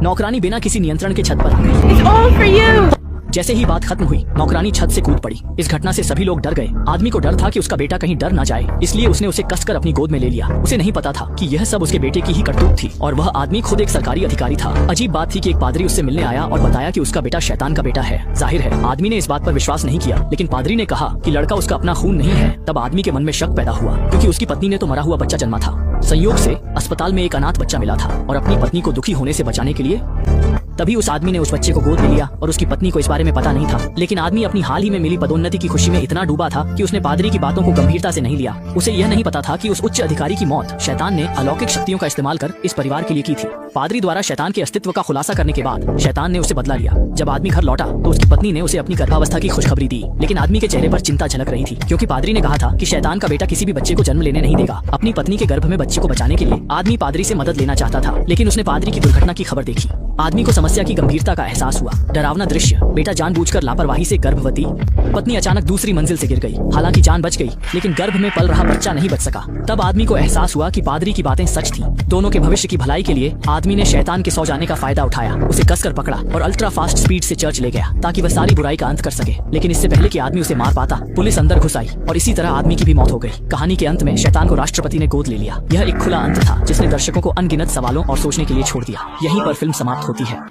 नौकरानी बिना किसी नियंत्रण के छत पर आ गई। जैसे ही बात खत्म हुई, नौकरानी छत से कूद पड़ी। इस घटना से सभी लोग डर गए। आदमी को डर था कि उसका बेटा कहीं डर ना जाए, इसलिए उसने उसे कसकर अपनी गोद में ले लिया। उसे नहीं पता था कि यह सब उसके बेटे की ही करतूत थी और वह आदमी खुद एक सरकारी अधिकारी था। अजीब बात थी कि एक पादरी उससे मिलने आया और बताया कि उसका बेटा शैतान का बेटा है। जाहिर है आदमी ने इस बात पर विश्वास नहीं किया, लेकिन पादरी ने कहा कि लड़का उसका अपना खून नहीं है। तब आदमी के मन में शक पैदा हुआ, क्योंकि उसकी पत्नी ने तो मरा हुआ बच्चा जन्मा था। संयोग से अस्पताल में एक अनाथ बच्चा मिला था और अपनी पत्नी को दुखी होने से बचाने के लिए तभी उस आदमी ने उस बच्चे को गोद में लिया और उसकी पत्नी को इस बारे में पता नहीं था। लेकिन आदमी अपनी हाल ही में मिली पदोन्नति की खुशी में इतना डूबा था कि उसने पादरी की बातों को गंभीरता से नहीं लिया। उसे यह नहीं पता था कि उस उच्च अधिकारी की मौत शैतान ने अलौकिक शक्तियों का इस्तेमाल कर इस परिवार के लिए की थी। पादरी द्वारा शैतान के अस्तित्व का खुलासा करने के बाद शैतान ने उसे बदला लिया। जब आदमी घर लौटा तो उसकी पत्नी ने उसे अपनी गर्भावस्था की खुशखबरी दी, लेकिन आदमी के चेहरे पर चिंता झलक रही थी, क्योंकि पादरी ने कहा था कि शैतान का बेटा किसी भी बच्चे को जन्म लेने नहीं देगा। अपनी पत्नी के गर्भ में बच्चे को बचाने के लिए आदमी पादरी से मदद लेना चाहता था, लेकिन उसने पादरी की दुर्घटना की खबर देखी। आदमी को समस्या की गंभीरता का एहसास हुआ। डरावना दृश्य, बेटा जानबूझकर लापरवाही से गर्भवती, पत्नी अचानक दूसरी मंजिल से गिर गई। हालांकि जान बच गई, लेकिन गर्भ में पल रहा बच्चा नहीं बच सका। तब आदमी को एहसास हुआ कि पादरी की बातें सच थीं। दोनों के भविष्य की भलाई के लिए आदमी ने शैतान के सौ जाने का फायदा उठाया, उसे कसकर पकड़ा और अल्ट्रा फास्ट स्पीड से चर्च ले गया ताकि वह सारी बुराई का अंत कर सके। लेकिन इससे पहले कि आदमी उसे मार पाता, पुलिस अंदर घुस आई और इसी तरह आदमी की भी मौत हो गई। कहानी के अंत में शैतान को राष्ट्रपति ने गोद ले लिया। यह एक खुला अंत था जिसने दर्शकों को अनगिनत सवालों और सोचने के लिए छोड़ दिया। यहीं पर फिल्म समाप्त होती है।